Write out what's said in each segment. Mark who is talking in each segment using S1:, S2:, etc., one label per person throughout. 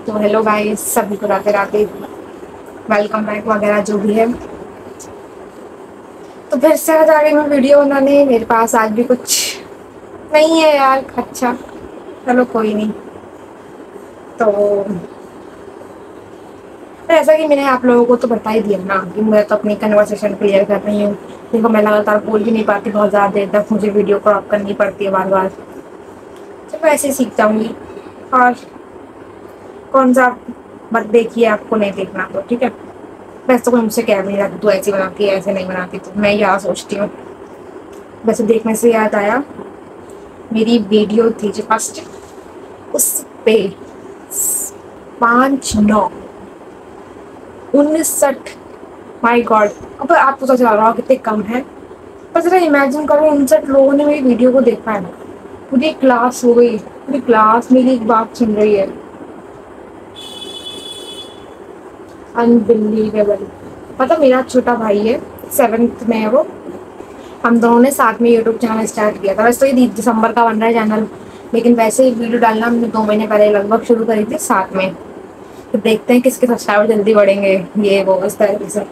S1: तो hello guys, सभी को राधे राधे, वेलकम बैक वगैरह जो भी है। तो फिर से आज आ गई मैं वीडियो बनाने। मेरे पास आज भी कुछ नहीं है यार। अच्छा चलो कोई नहीं। तो ऐसा कि मैंने आप लोगों को तो बता ही दिया ना कि मैं तो अपनी कन्वर्सेशन क्लियर कर रही हूँ। देखो मैं लगातार बोल भी नहीं पाती, बहुत ज़्यादा देर तक मुझे वीडियो क्रॉप करनी पड़ती है बार बार। चलो ऐसे ही सीख जाऊँगी। और कौन सा मत देखिए, आपको नहीं देखना तो ठीक है। वैसे तो कोई मुझसे कह भी नहीं रहा कि तू ऐसी बनाती है ऐसे नहीं बनाती, तो मैं यहाँ सोचती हूँ। वैसे देखने से याद आया, मेरी वीडियो थी जो फर्स्ट, उस पे 5/9/59। माई गॉड। अब आप तो सोच रहा हो कितने कम है, पर जरा इमेजिन करो 59 लोगों ने मेरी वीडियो को देखा है। पूरी क्लास हो गई, पूरी क्लास मेरी एक बात सुन रही है। अनबिलीवेबल। मतलब मेरा छोटा भाई है, 7th में है वो। हम दोनों ने साथ में यूट्यूब चैनल स्टार्ट किया था। वैसे तो ये दिसंबर का बन रहा है चैनल, लेकिन वैसे ही वीडियो डालना हमने 2 महीने पहले लगभग शुरू करी थी साथ में। तो देखते हैं किसके सब्सक्राइबर जल्दी बढ़ेंगे, ये वो इस तरीके से।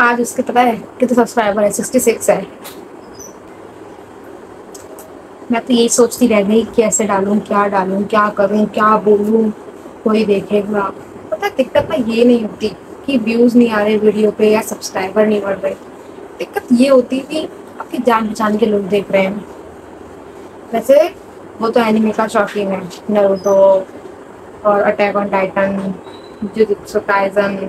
S1: आज उसके पता है कितने सब्सक्राइबर है? 66 है। मैं तो यही सोचती रह गई कैसे डालूं, क्या डालूं, क्या करूं, क्या बोलूं, कोई देखेगा। पता है दिक्कत ना ये नहीं होती कि व्यूज नहीं आ रहे वीडियो पे या सब्सक्राइबर नहीं बढ़ रहे। दिक्कत ये होती कि आपकी जान पहचान के लोग देख रहे हैं। वैसे वो तो एनिमे का शौकीन है, नारुतो और Attack on Titan, Jujutsu Kaisen,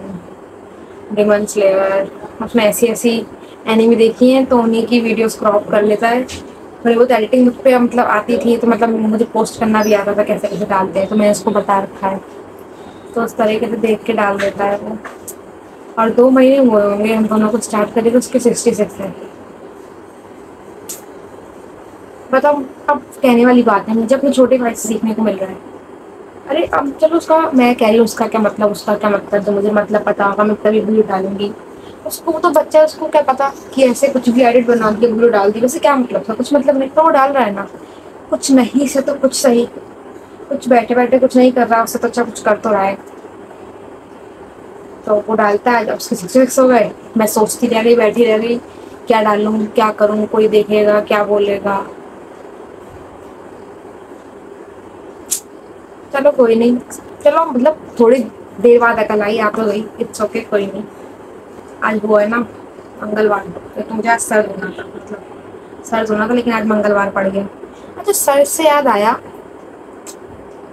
S1: Demon Slayer. उसने ऐसी ऐसी एनिमे देखी हैं तो उन्हीं की वीडियोस क्रॉप कर लेता है। थोड़ी बहुत एडिटिंग मुझ पे मतलब आती थी, तो मतलब मुझे पोस्ट करना भी आता था कैसे कैसे डालते हैं, तो मैंने उसको बता रखा है। तो उस तरीके से देख के डाल देता है वो। और 2 महीने हुए होंगे हम दोनों को स्टार्ट करें, तो उसके 66 है। बताओ। अब कहने वाली बात है, मुझे अपने छोटे भाई से सीखने को मिल रहा है। अरे अब चलो उसका मैं कह रही हूँ, उसका क्या मतलब, उसका क्या मतलब, तो मुझे मतलब पता होगा, मैं तभी वीडियो डालूंगी। उसको तो बच्चा है, उसको क्या पता कि ऐसे कुछ भी एडिट बना के वीडियो डाल दी। वैसे क्या मतलब था, कुछ मतलब नहीं, तो वो डाल रहा है ना। कुछ नहीं से तो कुछ सही, कुछ बैठे बैठे कुछ नहीं कर रहा, उससे तो अच्छा कुछ कर तो रहा है। तो वो डालता है। जब उसके 66 हो गए, मैं सोचती रह गई, बैठी रह गई, क्या डालूं, क्या करूं, कोई देखेगा क्या बोलेगा। चलो कोई नहीं। चलो मतलब थोड़ी देर बाद अकल आई, आ तो गई, इट्स ओके, कोई नहीं। आज वो है ना मंगलवार, तो मुझे आज सर धोना था, मतलब सर धोना था, लेकिन आज मंगलवार पड़ गया। अच्छा सर से याद आया,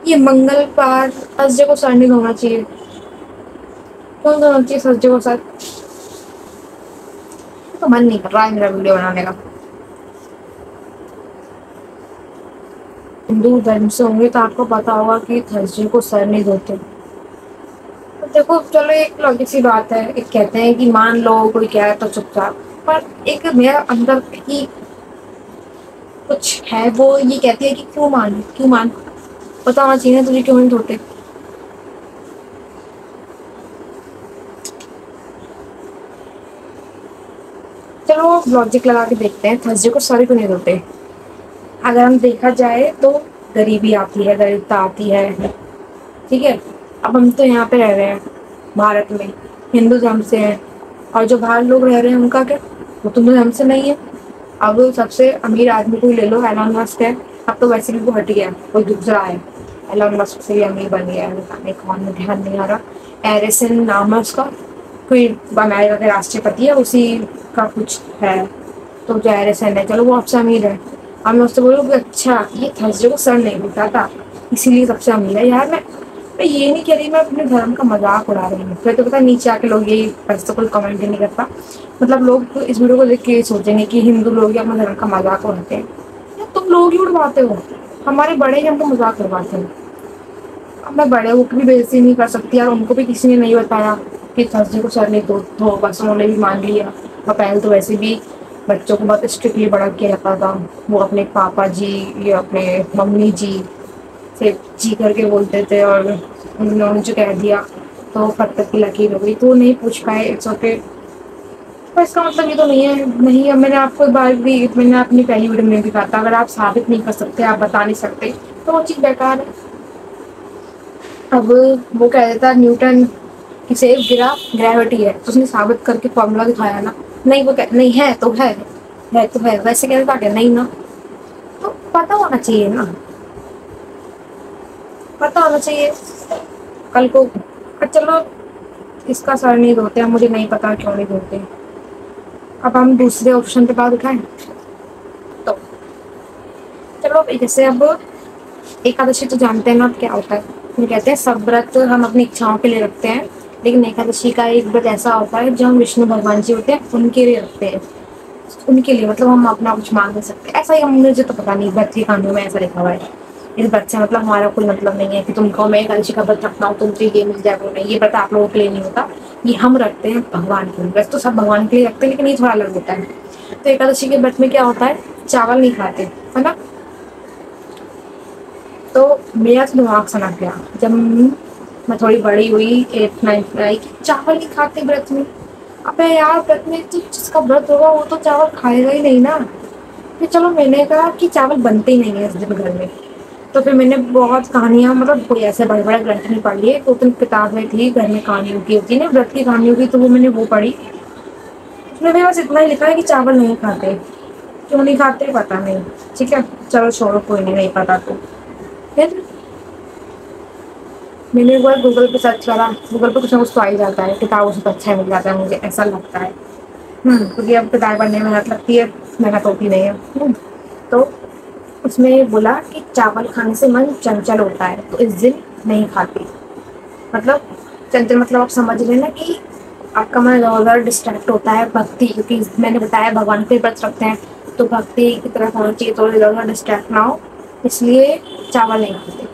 S1: ये मंगलवार थर्सडे को सर नहीं धोना चाहिए। क्यों धोना चाहिए थर्सडे को सर? तो मन नहीं कर रहा है मेरा वीडियो बनाने का। हिंदू धर्म से होंगे तो आपको पता होगा कि थर्सडे को सर नहीं धोते। तो देखो चलो एक लॉजिक सी बात है, एक कहते हैं कि मान लो कोई कह तो चुपचाप, पर एक मेरा अंदर की कुछ है, वो ये कहती है कि क्यों मान, क्यों मान, पता होना चाहिए ना तुझे क्यों नहीं धोते। चलो लॉजिक लगा के देखते हैं, थर्सडे को सर क्यों नहीं धोते। अगर हम देखा जाए तो गरीबी आती है, दरिद्रता आती है, ठीक है। अब हम तो यहाँ पे रह रहे हैं भारत में, हिंदू धर्म से हैं, और जो बाहर लोग रह रहे हैं उनका क्या, वो तो हिंदू धर्म से नहीं है। अब सबसे अमीर आदमी को ही ले लो, एलन मस्क है। अब तो वैसे भी वो हट गया, कोई दूसरा है। एलन मस्क से भी अमीर बन गया है, पता नहीं कौन, मुझे ध्यान नहीं आ रहा। एरिसन नाम है उसका, कोई अमेरिका के राष्ट्रपति है, उसी का कुछ है। तो जो एरिसन है, चलो वो आपसे अमीर है। अब मैं उससे बोलूँ कि अच्छा ये थर्सडे को सर नहीं उठा था इसीलिए सबसे अमीर है। यार मैं ये नहीं कह रही, मैं अपने धर्म का मजाक उड़ा रही हूँ। फिर तो पता नीचे आके लोग यही, वैसे तो कोई कमेंट ही नहीं करता, मतलब लोग तो इस वीडियो को देख के ये सोचेंगे कि हिंदू लोग ही अपने धर्म का मजाक उड़ाते हैं। यार तुम लोग ही उड़वाते हो, हमारे बड़े ही हमको मजाक उड़वाते हैं। अब मैं बड़े होकर भी बेइज्जती नहीं कर सकती यार, उनको भी किसी ने नहीं बताया कि थर्सडे को सर नहीं धो, बस उन्होंने भी मान लिया। और पहले तो वैसे भी बच्चों को बहुत स्ट्रिक्टली बड़ा किया जाता था, वो अपने पापा जी या अपने मम्मी जी से जी करके बोलते थे, और उन्होंने जो कह दिया तो पत्थर की लकीर हो गई, तो नहीं पूछ पाए, इट्स ओके। पर इसका मतलब ये तो नहीं है, नहीं, अब मैंने आपको एक बार भी, मैंने अपनी पहली वीडियो में भी कहा था, अगर आप साबित नहीं कर सकते, आप बता नहीं सकते, तो वो चीज़ बेकार है। अब वो कह देता न्यूटन की सेब गिरा ग्रेविटी है, तो उसने साबित करके फॉर्मूला दिखाया ना। नहीं वो नहीं है तो है, वैसे कहते था क्या नहीं ना। तो पता होना चाहिए ना, पता होना चाहिए कल को। चलो इसका सर नहीं धोते हैं, मुझे नहीं पता क्यों नहीं धोते। अब हम दूसरे ऑप्शन पे बात उठाएं तो चलो, जैसे अब एकादशी तो जानते हैं ना क्या होता है। हम कहते हैं सब व्रत हम अपनी इच्छाओं के लिए रखते हैं, लेकिन एकादशी का एक व्रत ऐसा होता है जो हम विष्णु भगवान जी होते हैं उनके लिए रखते हैं। उनके लिए मतलब हम अपना कुछ मांग नहीं सकते, ऐसा ही। हम मुझे तो पता नहीं, व्रत के कानून में ऐसा लिखा हुआ है। इस व्रत से मतलब हमारा कोई मतलब नहीं है कि तुम कहो मैं एकादशी का व्रत रखता हूँ तुमसे ये मिल जाए, वो नहीं। ये व्रत आप लोगों के लिए नहीं होता, ये हम रखते हैं भगवान के लिए। वैसे तो सब भगवान के लिए रखते हैं, लेकिन ये थोड़ा अलग होता है। तो एकादशी के व्रत में क्या होता है, चावल नहीं खाते, है ना। तो मेरा तो दिमाग सनक गया जब मैं थोड़ी बड़ी हुई, 8th 9th में आई, कि चावल नहीं खाते व्रत में। अबे यार व्रत में तो जिसका व्रत होगा वो तो चावल खाएगा ही नहीं ना। फिर चलो मैंने कहा कि चावल बनते ही नहीं है इस दिन घर में। तो फिर मैंने बहुत कहानियां, मतलब कोई ऐसे बड़े बड़े ग्रंथ नहीं पढ़ लिए, 2 3 किताबें थी घर में कहानियों की होती ना, व्रत की कहानियों की, तो वो मैंने वो पढ़ी। उसमें भी बस इतना ही लिखा है कि चावल नहीं खाते। क्यों नहीं खाते पता नहीं। ठीक है चलो छोड़ो, कोई नहीं पता। तो फिर मैंने एक बार गूगल पे सर्च करा, गूगल पे कुछ ना कुछ तो आ ही जाता है, किताबों से तो अच्छा ही मिल जाता है, मुझे ऐसा लगता है। क्योंकि अब किताब पढ़ने में मेहनत लगती है, मेहनत होती नहीं है। तो उसमें बोला कि चावल खाने से मन चंचल होता है, तो इस दिन नहीं खाते। मतलब चंचल मतलब आप समझ रहे ना कि आपका मन इधर उधर डिस्ट्रैक्ट होता है। भक्ति, क्योंकि मैंने बताया भगवान पे व्रत रखते हैं, तो भक्ति की तरफ होना चाहिए, तो इधर उधर डिस्ट्रैक्ट ना हो, इसलिए चावल नहीं खाते।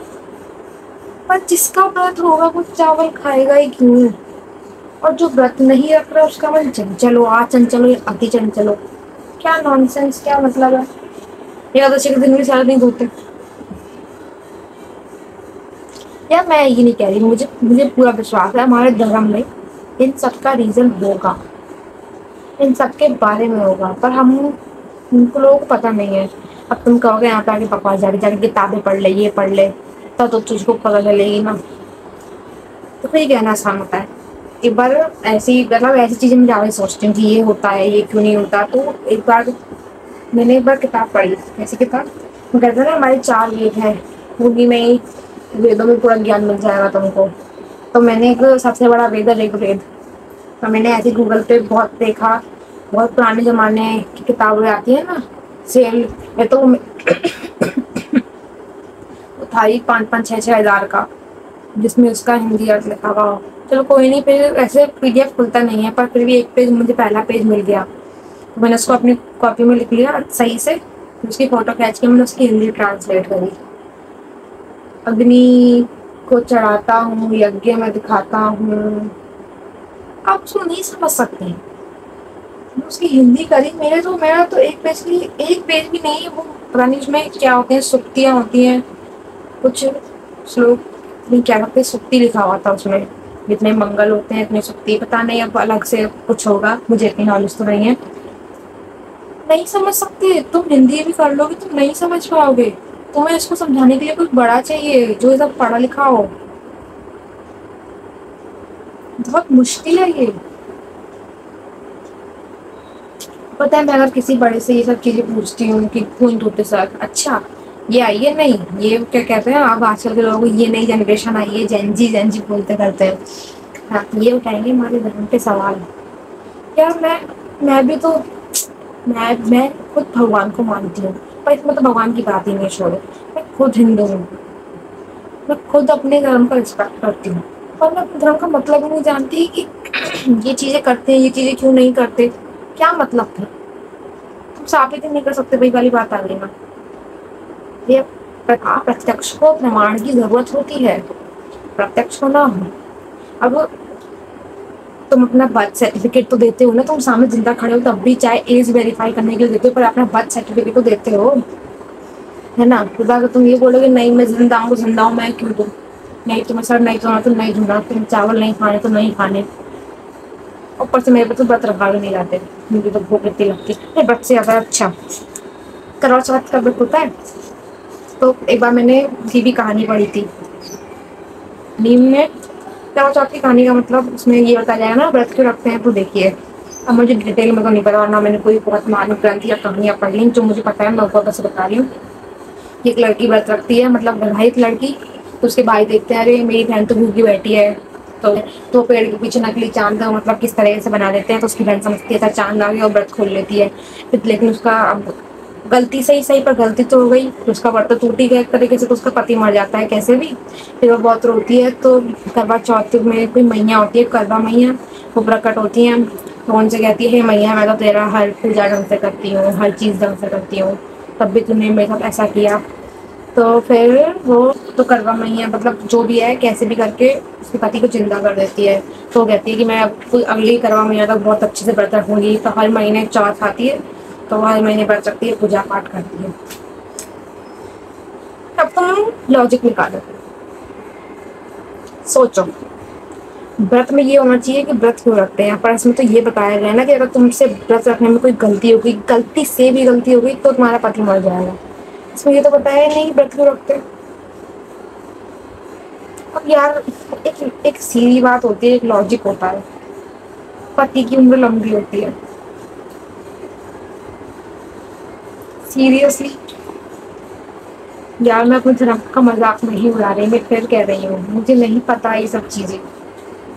S1: पर जिसका व्रत होगा वो चावल खाएगा ही क्यों। और जो व्रत नहीं रख रहा उसका मन चंचल हो, आ चंचल हो, अति चंचल हो, क्या नॉनसेंस, क्या मतलब है। एकादशी के दिन भी सारा दिन धोते। यार मैं ये नहीं कह रही, मुझे मुझे पूरा विश्वास है हमारे धर्म में इन सब का रीजन होगा, इन सब के बारे में होगा, पर हम उनको लोगों को पता नहीं है। अब तुम कहोगे यहाँ पे आके बकवास, जाके जाके किताबें पढ़ ले, ये पढ़ ले, तब तो तुझको पता चलेगी ना। तो फिर कहना आसान होता है। एक बार ऐसी, मतलब ऐसी चीजें मैं ज़्यादा सोचती हूँ कि ये होता है, ये क्यों नहीं होता। तो एक बार मैंने एक बार किताब पढ़ी, ऐसी किताब वो कहते हैं ना हमारे 4 वेद हैं, उन्हीं में ही वेदों में पूरा ज्ञान मिल जाएगा तुमको। तो मैंने एक सबसे बड़ा वेद है ऋग्वेद। तो मैंने ऐसे गूगल पे बहुत देखा, बहुत पुराने जमाने की किताबें आती है ना सेल में, तो वो था ही 5-5 6 6 हज़ार का, जिसमें उसका हिंदी अर्थ लिखा हुआ हो। चलो कोई नहीं, फिर ऐसे पीडीएफ खुलता नहीं है, पर फिर भी एक पेज मुझे, पहला पेज मिल गया, तो मैंने उसको अपनी कॉपी में लिख लिया सही से। उसकी फोटो खींच के मैंने उसकी हिंदी ट्रांसलेट करी। अग्नि को चढ़ाता हूँ, यज्ञ में दिखाता हूँ। आप उसको नहीं समझ सकते। मैंने उसकी हिंदी करी, मेरा तो एक पेज भी नहीं है वो। पता नहीं उसमें क्या होते हैं, सुक्तियाँ होती हैं कुछ, श्लोक नहीं क्या करते, सुक्ति लिखा हुआ था उसमें, जितने मंगल होते हैं इतने सुक्ति, पता नहीं अब अलग से कुछ होगा, मुझे इतनी नॉलेज तो नहीं है। नहीं समझ सकते, तुम हिंदी भी कर लोगे तुम नहीं समझ पाओगे। तुम्हें इसको समझाने के लिए कोई बड़ा चाहिए जो ये सब पढ़ा लिखा हो। बहुत मुश्किल है ये। पता है मैं अगर किसी बड़े से ये सब चीजें पूछती हूँ कि क्यों टूटे सर, अच्छा ये आई है, नहीं ये क्या कहते हैं, अब आजकल के लोग ये नई जनरेशन आई है, जेंजी बोलते करते हैं। हाँ तो ये उठाएंगे हमारे धर्म पे सवाल। यार मैं भी तो, मैं खुद भगवान को मानती हूँ, पर इसमें तो भगवान की बात ही नहीं, छोड़ो। मैं खुद हिंदू हूँ, मैं खुद अपने धर्म का रिस्पेक्ट करती हूँ, पर मैं अपने धर्म का मतलब नहीं जानती कि ये चीजें करते हैं, ये चीजें क्यों नहीं करते, क्या मतलब था। तुम साबित ही नहीं कर सकते, भाई वाली बात आ गई ना। ये प्रत्यक्ष को प्रमाण की जरूरत होती है, प्रत्यक्ष होना हो। अब तुम अपना बर्थ सर्टिफिकेट तो देते हो ना, तुम सामने जिंदा खड़े हो तब भी, चाहे एज वेरीफाई करने के लिए देते हो, पर अपना बर्थ सर्टिफिकेट तो देते हो, है ना। तो अगर तुम ये बोलोगे नहीं मैं जिंदा हूँ मैं क्यों दूँ, नहीं तुम्हें सर नहीं तो नहीं दूंगा, तुम चावल नहीं खाने तो नहीं खाने। ऊपर से मेरे पे तो व्रत रखा भी नहीं जाते, मुझे तो भूख इतनी लगती है। व्रत से ज्यादा अच्छा करवा चौथ का व्रत होता है। तो एक बार मैंने भी कहानी पढ़ी थी, नीम में करवा चौथ की कहानी का मतलब उसमें ये बताया जाएगा ना व्रत क्यों रखते हैं, तो देखिए अब मुझे डिटेल में तो नहीं पता और ना मैंने कोई बहुत मानव ग्रंथ या कहानियाँ पढ़ी, जो मुझे पता है मैं ऊपर बस बता रही हूँ। एक लड़की व्रत रखती है, मतलब विवाहित लड़की, तो उसके भाई देखते हैं अरे मेरी बहन तो भूखी बैठी है, तो पेड़ के पीछे नकली चांद का मतलब किस तरह से बना देते हैं, तो उसकी बहन समझती है था चांद आ गया और व्रत खोल लेती है। फिर लेकिन उसका अब गलती सही सही पर गलती तो हो गई, तो उसका व्रत तो टूट ही गया एक तरीके से, तो उसका पति मर जाता है कैसे भी। फिर वो बहुत रोती है, तो करवा चौथ में कोई मैया होती है करवा मैया, वो प्रकट होती हैं, तो उनसे कहती है हे मैया मैं तो तेरा हर पूजा ढंग से करती हूँ, हर चीज़ ढंग से करती हूँ, तब भी तूने मेरे साथ ऐसा किया। तो फिर वो तो करवा मैया मतलब जो भी है कैसे भी करके उसके पति को जिंदा कर देती है। तो वो कहती है कि मैं अब कोई अगली करवा मैया तक बहुत अच्छे से व्रत रखूंगी, तो हर महीने चौथ आती है, तो हर महीने व्रत रखती है, पूजा पाठ करती है। अब तुम लॉजिक निकालो, सोचो व्रत में ये होना चाहिए कि व्रत क्यों रखते हैं, पर इसमें तो ये बताया गया है ना कि अगर तुमसे व्रत रखने में कोई गलती हो गई, गलती से भी गलती हो गई, तो तुम्हारा पति मर जाएगा। इसमें ये तो बताया ही नहीं व्रत क्यों रखते हैं। अब यार एक सीधी बात होती है, एक लॉजिक होता है, पति की उम्र लंबी होती है, सीरियसली यार मैं अपने धर्म का मजाक नहीं उड़ा रही, मैं फिर कह रही हूँ मुझे नहीं पता ये सब चीजें,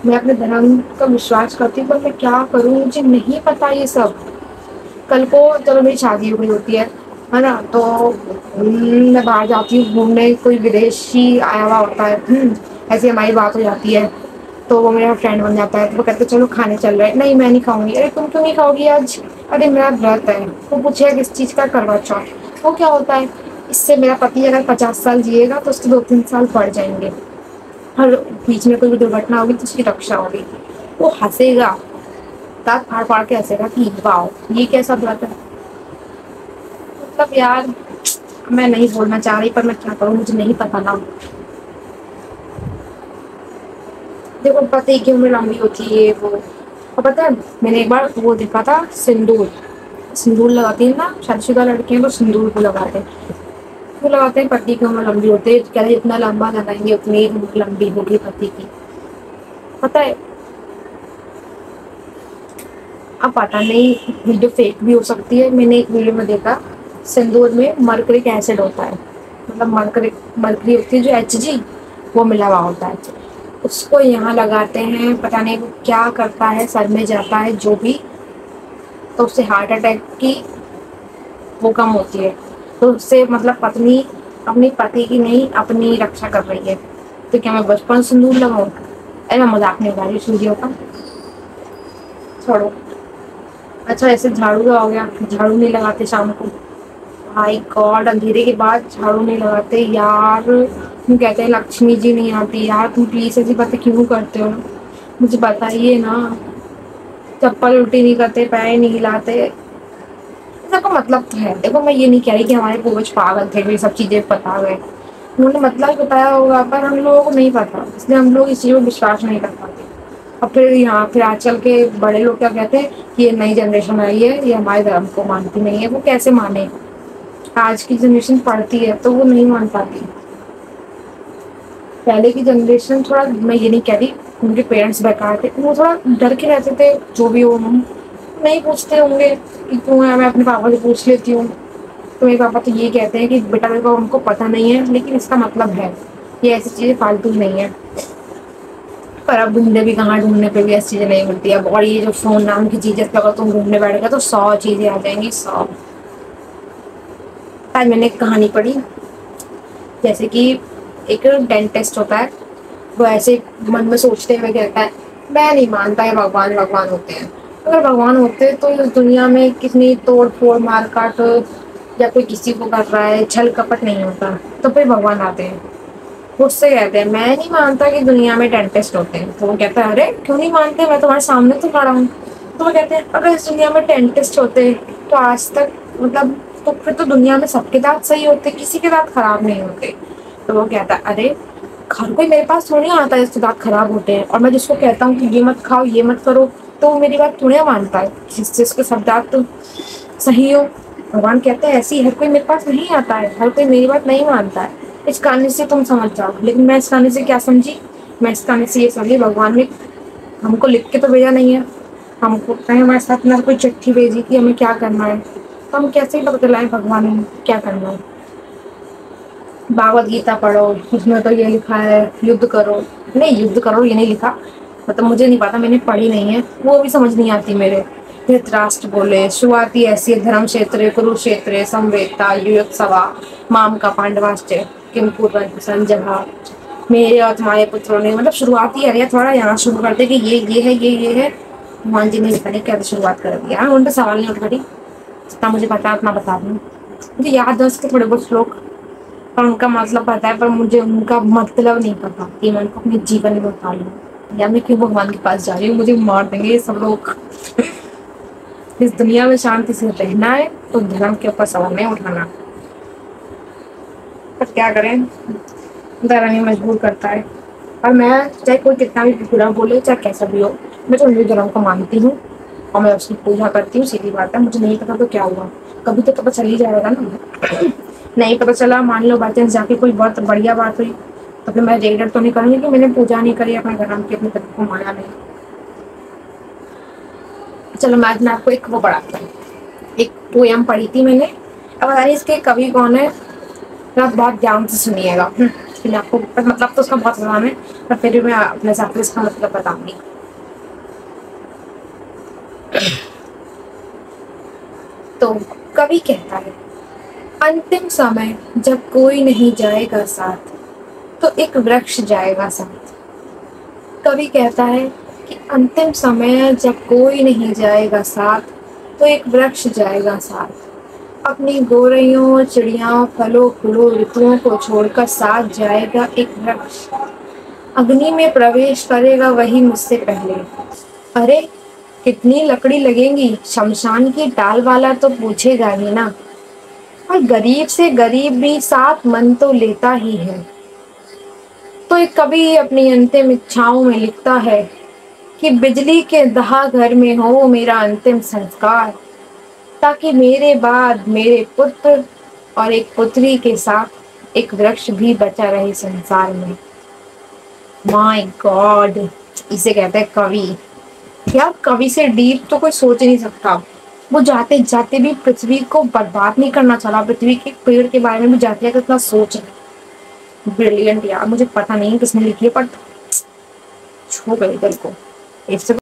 S1: मैं अपने धर्म का विश्वास करती हूँ पर मैं क्या करूँ, मुझे नहीं पता ये सब। कल को चलो मेरी शादी हो गई होती है ना, तो मैं बाहर जाती हूँ घूमने, कोई विदेशी आया हुआ होता है, ऐसी हमारी बात हो जाती है, तो वो मेरा फ्रेंड बन जाता है, तो वो कहते चलो खाने चल रहे हैं, नहीं मैं नहीं खाऊंगी, अरे तुम क्यों नहीं खाओगी आज, अरे मेरा व्रत है। वो पूछेगा किस चीज़ का, करवा चौथ। वो क्या होता है, इससे मेरा पति अगर 50 साल जिएगा तो उसके 2-3 साल बढ़ जाएंगे, और बीच में कोई भी दुर्घटना होगी तो उसकी रक्षा होगी। वो हंसेगा, दांत फाड़ फाड़ के हंसेगा कि वाओ ये कैसा व्रत है। मतलब यार मैं नहीं बोलना चाह रही पर मैं क्या करूँ, मुझे नहीं पता ना। देखो पति की उम्र लंबी होती है वो, और पता है मैंने एक बार वो देखा था सिंदूर, सिंदूर लगाती है ना शादीशुदा लड़कियां, तो सिंदूर को लगाते हैं, क्यों लगाते हैं, पति की उम्र लंबी होती है, कहते जितना लंबा लगाएंगे उतनी ही उम्र लंबी होगी पति की, पता है। अब पता नहीं वीडियो फेक भी हो सकती है, मैंने एक वीडियो में देखा सिंदूर में मर्करिक एसिड होता है, मतलब मरकरी होती है जो HG, वो मिला हुआ होता है, उसको यहाँ लगाते हैं, पता नहीं वो क्या करता है, सर में जाता है जो भी, तो उससे हार्ट अटैक की वो कम होती है, तो उससे मतलब पत्नी अपनी पति की नहीं अपनी रक्षा कर रही है। तो क्या मैं बचपन सिंदूर लगाऊं, अरे मैं मजाक नहीं लगा रही वीडियो का, छोड़ो। अच्छा ऐसे झाड़ू का हो गया, झाड़ू नहीं लगाते शाम को, भाई गॉड अंधेरे के बाद झाड़ू नहीं लगाते यार, तुम कहते हैं लक्ष्मी जी नहीं आती, यार तुम प्लीज ऐसी बातें क्यों करते हो, मुझे बताइए ना। चप्पल उल्टी नहीं करते, पैर नहीं हिलाते, इसका मतलब तो है। देखो मैं ये नहीं कह रही कि हमारे पूर्वज पागल थे, ये सब चीजें पता गए, उन्होंने मतलब बताया होगा पर हम लोगों को नहीं पता, इसलिए हम लोग इस चीज में विश्वास नहीं कर पाते। और फिर यहाँ फिर आजकल के बड़े लोग क्या कहते हैं कि ये नई जनरेशन आई है, ये हमारे धर्म को मानती नहीं है, वो कैसे माने, आज की जनरेशन पढ़ती है तो वो नहीं मान पाती। पहले की जनरेशन थोड़ा, मैं ये नहीं कह रही उनके पेरेंट्स बेकार थे, वो थोड़ा डर के रहते थे, जो भी हो नहीं पूछते होंगे कि क्यों है, मैं अपने पापा से पूछ लेती हूँ, तो मेरे पापा तो ये कहते हैं कि बेटा देखो उनको पता नहीं है लेकिन इसका मतलब है, ये ऐसी चीज़ें फालतू नहीं है। पर अब ढूंढने भी कहाँ, ढूंढने पे भी ऐसी चीज़ें नहीं मिलती अब, और ये जो फोन नाम की चीज़ है अगर तुम ढूंढने बैठ गए तो 100 चीज़ें आ जाएंगी, 100। आज मैंने एक कहानी पढ़ी, जैसे कि एक डेंटिस्ट होता है, वो ऐसे मन में सोचते हुए कहता है मैं नहीं मानता है भगवान भगवान होते हैं, अगर भगवान होते तो इस दुनिया में कितनी तोड़ फोड़ मार काट या कोई किसी को कर रहा है, छल कपट नहीं होता, तो फिर भगवान आते हैं। वो उससे कहते हैं मैं नहीं मानता कि दुनिया में डेंटिस्ट होते हैं, तो वो कहता है अरे क्यों नहीं मानते, मैं तुम्हारे सामने तो खड़ा हूँ। तो वो कहते हैं अगर इस दुनिया में डेंटिस्ट होते तो आज तक मतलब, तो फिर तो दुनिया में सबके दांत सही होते, किसी के दांत खराब नहीं होते। तो वो कहता है अरे हर कोई मेरे पास थोड़ी आता है जिसके दांत खराब होते हैं, और मैं जिसको कहता हूँ कि ये मत खाओ ये मत करो तो वो मेरी बात थोड़ी मानता है, जिसके सब दांत तो सही हो। भगवान कहते हैं ऐसी हर कोई मेरे पास नहीं आता है, हर कोई मेरी बात नहीं मानता है। इस कहानी से तुम समझ जाओ, लेकिन मैं इस कहानी से क्या समझी मैं इस कहानी से ये समझी भगवान ने हमको लिख के तो भेजा नहीं है, हमको कहीं हमारे साथ ना कोई चिट्ठी भेजी कि हमें क्या करना है, तो हम कैसे ही पता चलाएं भगवान ने क्या करना है। भागवत गीता पढ़ो, उसमें तो ये लिखा है युद्ध करो, नहीं युद्ध करो ये नहीं लिखा, मतलब मुझे नहीं पता, मैंने पढ़ी नहीं है, वो भी समझ नहीं आती मेरे। धृतराष्ट्र बोले शुरुआती ऐसी धर्म क्षेत्र कुरुक्षेत्र संवेदता युयोत्सवा माम का पांडवाश्च किम कुर्वन्ति संजय, मेरे और तुम्हारे पुत्रों ने, मतलब शुरुआती अरे थोड़ा यहाँ शुरू करते कि ये है ये है। हनुमान जी ने पता नहीं क्या शुरुआत कर दिया, उन पर सवाल नहीं उठ खड़ी, जितना मुझे पता है उतना बता दूँ। मुझे याद है उसके थोड़े बहुत श्लोक, पर उनका मतलब पता है, पर मुझे उनका मतलब नहीं पता कि मैं उनको अपने जीवन में उतार लूँ, या मैं क्यों भगवान के पास जा रही हूँ, मुझे मार देंगे ये सब लोग। इस दुनिया में शांति से रहना है तो धर्म के ऊपर सवाल नहीं उठाना, पर क्या करें, धर्म ही मजबूर करता है। और मैं चाहे कोई कितना भी बुरा बोले चाहे कैसा भी हो, मैं तो हिंदू धर्म को मानती हूँ और मैं उसकी पूजा करती हूँ, सीधी बात है। मुझे नहीं पता तो क्या हुआ, कभी तो पता चल ही जाएगा ना। नहीं पता चला, मान लो बाई चांस जाके कोई बहुत बढ़िया बात हुई, तो फिर मैं रेगुलर तो नहीं करूँगी कि मैंने पूजा नहीं करी अपने धर्म की, अपने धर्म को माना नहीं। चलो मैं आज मैं आपको एक वो पढ़ाता हूँ, एक पोयम पढ़ी थी मैंने, अब पता नहीं इसके कवि कौन है, आप बहुत ध्यान से सुनिएगा। फिर आपको मतलब तो उसका बहुत आसान है, पर फिर भी मैं अपने हिसाब से इसका मतलब बताऊंगी। तो कवि कहता है, अंतिम समय जब कोई नहीं जाएगा साथ तो एक वृक्ष जाएगा साथ। कवि कहता है कि अंतिम समय जब कोई नहीं जाएगा साथ तो एक वृक्ष जाएगा साथ। अपनी गोरैयों चिड़िया फलों फूलों ऋतुओं को छोड़कर साथ जाएगा एक वृक्ष। अग्नि में प्रवेश करेगा वही मुझसे पहले। अरे कितनी लकड़ी लगेंगी, शमशान की टाल वाला तो पूछेगा ही ना। और गरीब से गरीब भी साथ मन तो लेता ही है। तो एक कवि अपनी अंतिम इच्छाओं में लिखता है कि बिजली के दहा घर में हो मेरा अंतिम संस्कार, ताकि मेरे बाद मेरे पुत्र और एक पुत्री के साथ एक वृक्ष भी बचा रहे संसार में। माय गॉड, इसे कहते हैं कवि। यार कवि से डीप तो कोई सोच नहीं सकता। वो जाते जाते भी पृथ्वी को बर्बाद नहीं करना चाहा, पृथ्वी के पेड़ के बारे में भी जाते जाते इतना सोच रहे। ब्रिलियंट यार, मुझे पता नहीं किसने लिखी है, पर छू गई दिल को। इससे